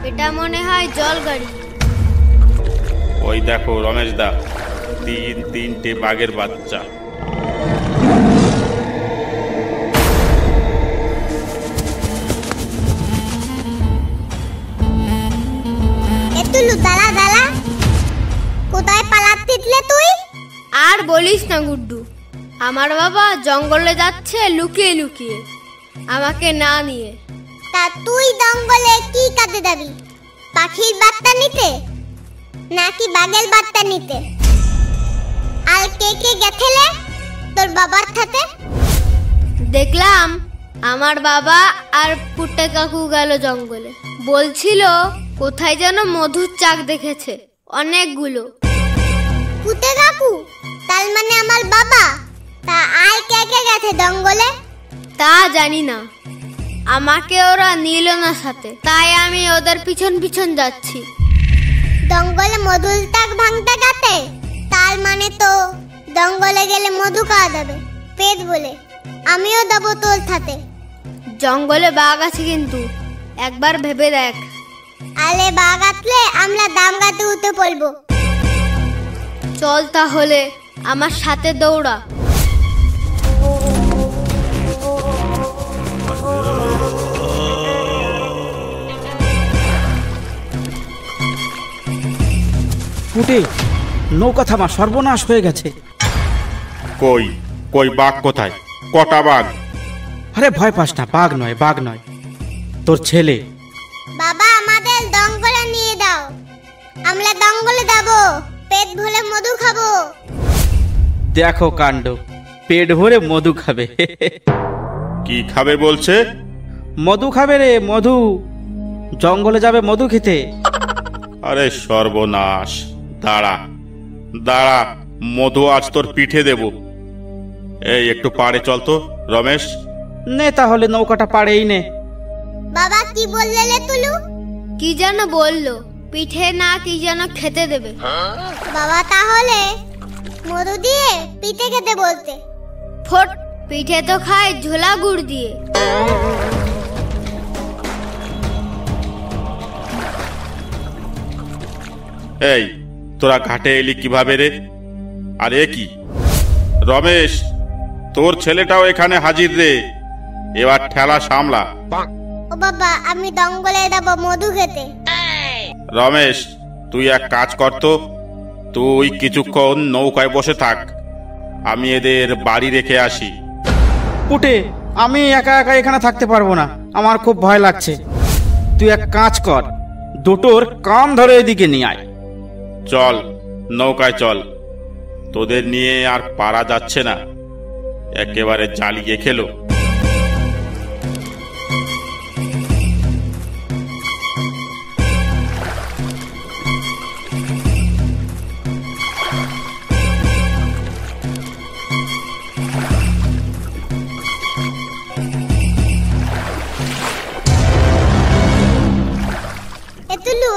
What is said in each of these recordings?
এটা মনে হয় জল গাড়ি। ওই দেখো রমেশ দা, তিনটে বাঘের বাচ্চা। কোথায় পালাচ্ছিস তুই? আর বলিস না গুড্ডু, আমার বাবা জঙ্গলে যাচ্ছে লুকিয়ে লুকিয়ে, আমাকে না নিয়ে। তা তুই জঙ্গলে কি কাজে যাবি? পাখির বার্তা নিতে নাকি বাঘের বার্তা নিতে? আর কে কে গেছিলে তোর বাবার সাথে? দেখলাম আমার বাবা আর পুটে কাকু গেল জঙ্গলে। বলছিল কোথায় যেন মধুর চাক দেখেছে অনেকগুলো। পুটে কাকু তার মানে আমার বাবা? তা আর কে কে গেছে জঙ্গলে? তা জানি না, আমাকে ওরা নিল না সাথে, তাই আমি ওদের পিছন পিছন যাচ্ছি। জঙ্গলে মধুর চাক ভাঙতে গেছে? তার মানে তো জঙ্গলে গেলে মধু খাওয়া যাবে পেট বলে। আমিও যাবো তোর সাথে। জঙ্গলে বাঘ আছে কিন্তু, একবার ভেবে দেখ। আরে বাঘ আসলে আমরা দাম গাতে উঠে পড়বো। চল তাহলে আমার সাথে দৌড়া। পুটে, নৌকা থামা, সর্বনাশ হয়ে গেছে। কই কই বাঘ কোথায়? কটা বাঘ? আরে ভয় পাস না, বাঘ নয়, বাঘ নয়, তোর ছেলে। বাবা আমাদের জঙ্গলে নিয়ে দাও, আমরা জঙ্গলে যাবো, পেট ভরে মধু খাবো। দেখো কাণ্ড, পেট ভরে মধু খাবে। কি খাবে বলছে? মধু খাবে রে, মধু। জঙ্গলে যাবে মধু খেতে। আরে সর্বনাশ! দাঁড়া দাঁড়া, মধু আজ তোর পিঠে দেব। এই একটু পাড়ে চল তো রমেশ। নে তাহলে নৌকাটা পাড়েই নে। বাবা কি বললে রে তুলু? কি যেন বললো, পিঠে না কি যেন খেতে দেবে। বাবা তাহলে মধু দিয়ে পিঠে খেতে বলতে। ফোট, পিঠে তো খায় ঝোলা গুড় দিয়ে। এই তোরা ঘাটে এলি কিভাবে রে? আরে কি রমেশ, তোর ছেলেটাও এখানে হাজির রে, এবার ঠেলা সামলা। ও বাবা আমি জঙ্গলে যাব মধু খেতে। রমেশ তুই এক কাজ কর তো, তুই কিছুক্ষণ নৌকায় বসে থাক, আমি এদের বাড়ি রেখে আসি। পুটে, আমি একা একা এখানে থাকতে পারবো না, আমার খুব ভয় লাগছে। তুই এক কাজ কর, দুটোর কান ধরে এদিকে নিয়ে আয়। চল নৌকায় চল, তোদের নিয়ে আর পারা যাচ্ছে না, একেবারে জ্বালিয়ে খেলো।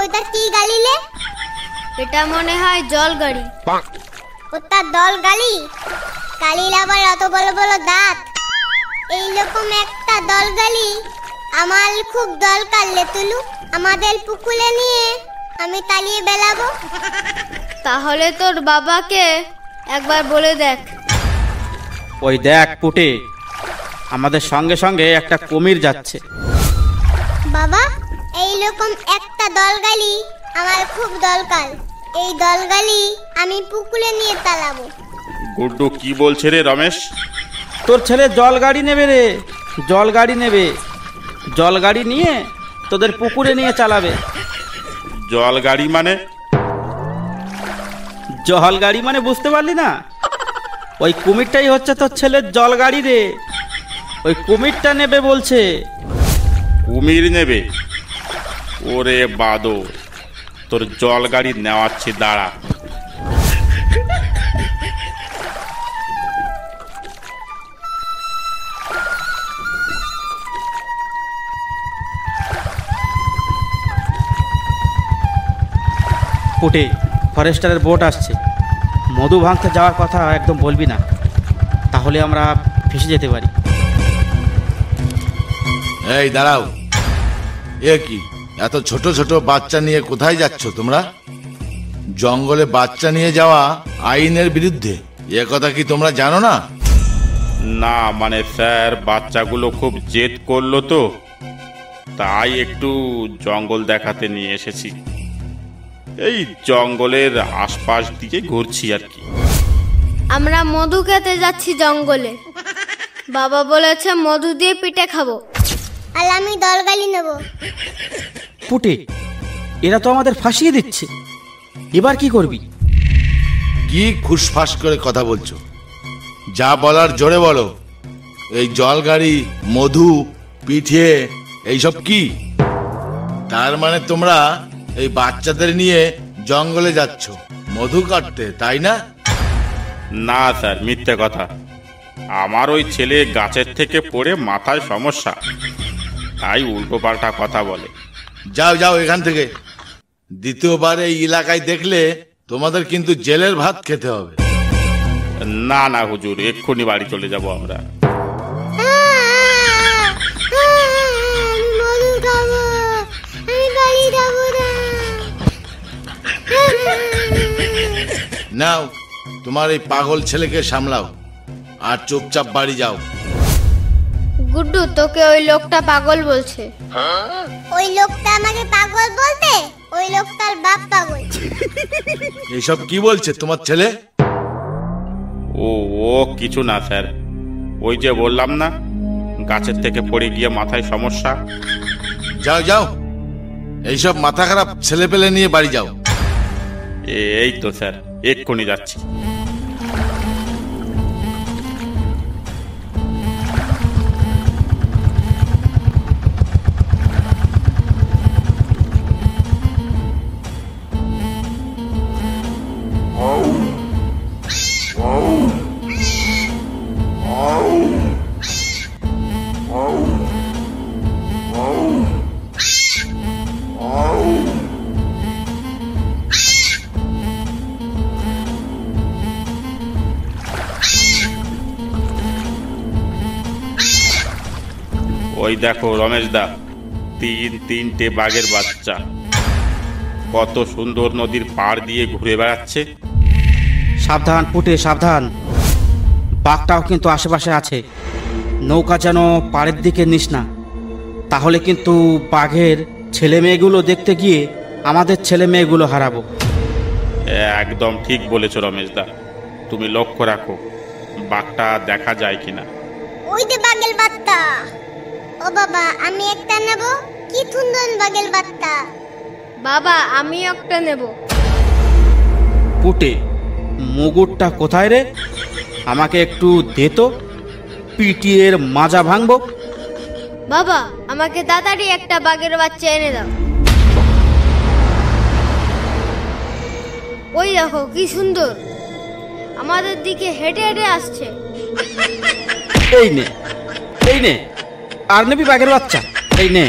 ওটা কি গাড়ি লে? এটা মনে হয় জল গাড়ি। ওটা দল গাড়ি? গাড়ির আবার অত বড় বড় দাঁত। এইরকম একটা দল গাড়ি আমার খুব দরকার লে তুলু। আমাদের পুকুরে নিয়ে আমি তালিয়ে বেলাবো। তাহলে তোর বাবাকে একবার বলে দেখ। ওই দেখ পুটে, আমাদের সঙ্গে সঙ্গে একটা কুমির যাচ্ছে। বাবা এইরকম একটা দলগালি আমার খুব দরকার। এই দলগালি আমি পুকুরে নিয়ে তালাবো। গুড্ডু কি বলছে রে রমেশ? তোর ছেলে জল গাড়ি নেবে রে, জল গাড়ি নেবে। জল গাড়ি নিয়ে তোদের পুকুরে নিয়ে চালাবে। জল গাড়ি মানে? জল গাড়ি মানে বুঝতে পারলি না? ওই কুমিরটাই হচ্ছে তোর ছেলের জল গাড়ি রে। ওই কুমিরটা নেবে বলছে। কুমির নেবে? ওরে বাদো, তোর জল গাড়ি নেওয়াচ্ছি, দাঁড়া। পুটে, ফরেস্টারের বোট আসছে, মধু ভাঙতে যাওয়ার কথা একদম বলবি না, তাহলে আমরা ফেঁসে যেতে পারি। এই দাঁড়াও, এ কি এত ছোট ছোট বাচ্চা নিয়ে কোথায় যাচ্ছ তোমরা? জঙ্গলে বাচ্চা নিয়ে যাওয়া আইনের বিরুদ্ধে, এ কথা কি তোমরা জানো না? না মানে স্যার, বাচ্চাগুলো খুব জেদ করলো তো, তাই একটু জঙ্গল দেখাতে নিয়ে এসেছি। এই জঙ্গলের আশপাশ দিয়ে ঘুরছি আর কি। আমরা মধু খেতে যাচ্ছি জঙ্গলে। বাবা বলেছে মধু দিয়ে পিঠে খাবো। আর আমি দলগালি নেব। পুটে, এরা তো আমাদের ফাঁসিয়ে দিচ্ছে, এবার কি করবি? কি খুশফাস করে কথা বলছো? যা বলার জোরে বলো। এই জলগাড়ি, মধু, পিঠে এইসব কি? তার মানে তোমরা এই বাচ্চাদের নিয়ে জঙ্গলে যাচ্ছ মধু কাটতে, তাই না? না স্যার, মিথ্যে কথা। আমার ওই ছেলে গাছের থেকে পড়ে মাথায় সমস্যা, তাই উল্টো পাল্টা কথা বলে। যাও যাও এখান থেকে। দ্বিতীয়বার এই এলাকায় দেখলে তোমাদের কিন্তু জেলের ভাত খেতে হবে। না না হুজুর, এক্ষুনি বাড়ি চলে যাব আমরা। আমি মধু খাবো, আমি বাড়ি যাবো না। নাও তোমার এই পাগল ছেলেকে সামলাও আর চুপচাপ বাড়ি যাও। গুড্ডু, তোকে ওই লোকটা পাগল বলছে। ওই লোকটা আমাকে পাগল বলতে? ওই লোকটার বাপ পাগল। এইসব কি বলছে তোমার ছেলে? ও ও কিছু না স্যার, ওই যে বললাম না, গাছের থেকে পড়ে গিয়ে মাথায় সমস্যা। যাও যাও, এইসব মাথা খারাপ ছেলে পেলে নিয়ে বাড়ি যাও। এই তো স্যার, এক্ষুনি যাচ্ছি। ওই দেখো রমেশ দা, তিনটে বাঘের বাচ্চা কত সুন্দর নদীর পাড় দিয়ে ঘুরে বেড়াচ্ছে। সাবধান পুটে, সাবধান, বাঘটাও কিন্তু আশেপাশে আছে। নৌকা যেন পাড়ের দিকে নিস না, তাহলে কিন্তু বাঘের ছেলে মেয়েগুলো দেখতে গিয়ে আমাদের ছেলে মেয়েগুলো হারাবো। একদম ঠিক বলেছো রমেশ দা, তুমি লক্ষ্য রাখো বাঘটা দেখা যায় কিনা। ওই যে বাগেল বাত্তা। ও বাবা, আমি একটা নেব। কি সুন্দর বাগেল বাত্তা। বাবা, আমি একটা নেব। পুটে, মুগুরটা কোথায় রে? আমাকে একটু দে তো, পিটিয়ের মাজা ভাঙবো। বাবা, আমাকে তাড়াতাড়ি একটা বাঘের বাচ্চা এনে দাও। ওই দেখো কি সুন্দর, আমাদের দিকে হেঁটে হেঁটে আসছে। এই নে, এই নে, আর নেবি বাঘের বাচ্চা? এই নে।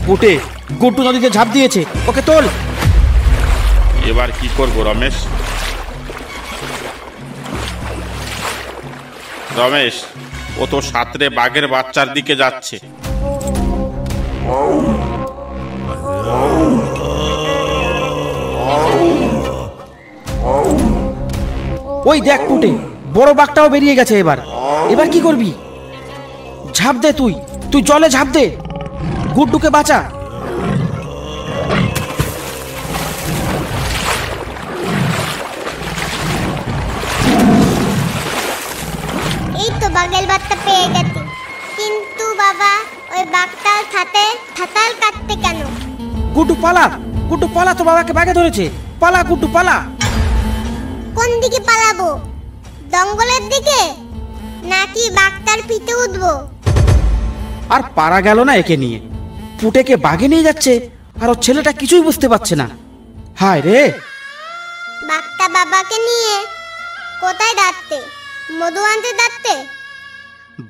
পুটে, গুড্ডু নদীতে ঝাঁপ দিয়েছে, ওকে তোল। এবার কি করবো রমেশ? রমেশ, ও তো সাঁতরে বাঘের বাচ্চার দিকে যাচ্ছে। ওই দেখ পুটে, বড় বাঘটাও বেরিয়ে গেছে। এবার এবার কি করবি? ঝাঁপ দে, তুই তুই জলে ঝাঁপ দে, গুড্ডুকে বাঁচা। এই তো বাগেল বাত্তা পেয়ে গেছি। কিন্তু বাবা, ওই বাঘটার সাথে ঠাটাল কাটতে কেন? গুড্ডু পালা, গুড্ডু পালা, তো বাবাকে বাঘে ধরেছে। পালা গুড্ডু, পালা। কোন দিকে পালাবো? জঙ্গলের দিকে নাকি বাঘটার পিঠে উঠবো? আর পারা গেল না একে নিয়ে। পুটেকে বাঘে নিয়ে যাচ্ছে আর ওর ছেলেটা কিছুই বুঝতে পারছে না। হায় রে, বাঘটা বাবাকে নিয়ে কোথায় যাচ্ছে? মধু আনতে যাচ্ছে?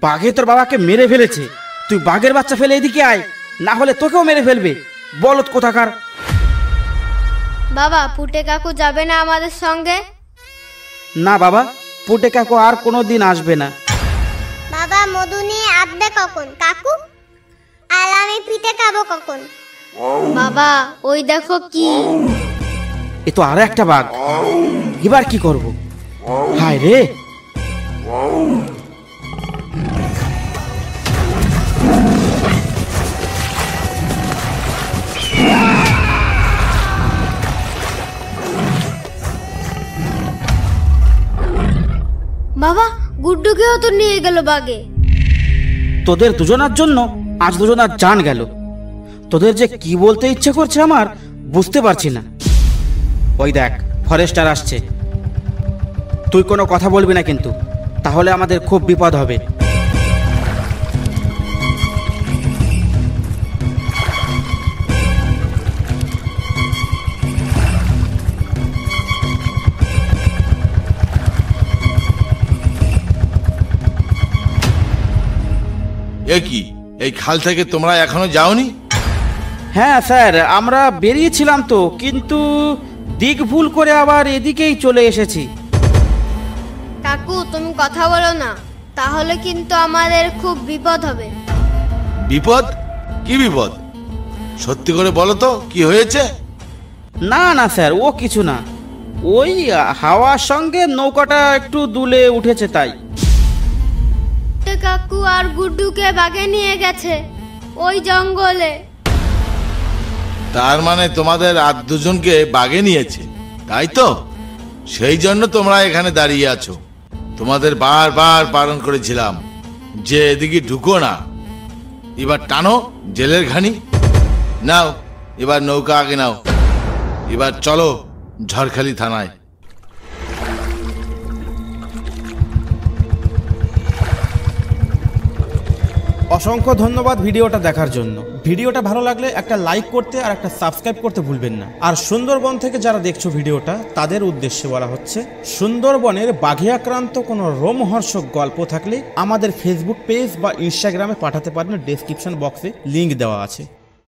বাঘে তোর বাবাকে মেরে ফেলেছে, তুই বাঘের বাচ্চা ফেলে এদিকে আয়, না হলে তোকেও মেরে ফেলবে, বলদ কোথাকার। বাবা, পুটে কাকু যাবে না আমাদের সঙ্গে? না বাবা, পুটে কাকু আর কোনোদিন আসবে না। বাবা, মধু নিয়ে আসবে কখন কাকু? আর আমি পিঠে খাবো কখন? বাবা, ওই দেখো কি! এ তো আর একটা বাঘ, এবার কি করব? হায় রে! বাবা, গুড্ডুকেও তো নিয়ে গেল বাগে। তোদের দুজনার জন্য আজ দুজনার জান গেল। তোদের যে কি বলতে ইচ্ছে করছে আমার বুঝতে পারছি না। ওই দেখ, ফরেস্টার আসছে। তুই কোনো কথা বলবি না কিন্তু, তাহলে আমাদের খুব বিপদ হবে। এ কি, এই খাল থেকে তোমরা এখনো যাওনি? হ্যাঁ স্যার, আমরা বেরিয়েছিলাম তো, কিন্তু দিক ভুল করে আবার এদিকেই চলে এসেছি। কাকু, তুমি কথা বলো না, তাহলে কিন্তু আমাদের খুব বিপদ হবে। বিপদ? কি বিপদ? সত্যি করে বলো তো, কি হয়েছে? না না স্যার, ও কিছু না, ওই হাওয়ার সঙ্গে নৌকাটা একটু দুলে উঠেছে তাই। পুটে কাকু আর গুড্ডুকে বাগে নিয়ে গেছে ওই জঙ্গলে। তার মানে তোমাদের আর দুজনকে বাগে নিয়েছে, তাই তো? সেই জন্য তোমরা এখানে দাঁড়িয়ে আছো। তোমাদের বারবার বারণ করেছিলাম যে এদিকে ঢুকো না। এবার টানো জেলের ঘানি। নাও, এবার নৌকা আগে নাও। এবার চলো ঝড়খালি থানায়। অসংখ্য ধন্যবাদ ভিডিওটা দেখার জন্য। ভিডিওটা ভালো লাগলে একটা লাইক করতে আর একটা সাবস্ক্রাইব করতে ভুলবেন না। আর সুন্দরবন থেকে যারা দেখছো ভিডিওটা, তাদের উদ্দেশ্যে বলা হচ্ছে, সুন্দরবনের বাঘে আক্রান্ত কোনো রোমহর্ষক গল্প থাকলে আমাদের ফেসবুক পেজ বা ইনস্টাগ্রামে পাঠাতে পারেন, ডেসক্রিপশন বক্সে লিংক দেওয়া আছে।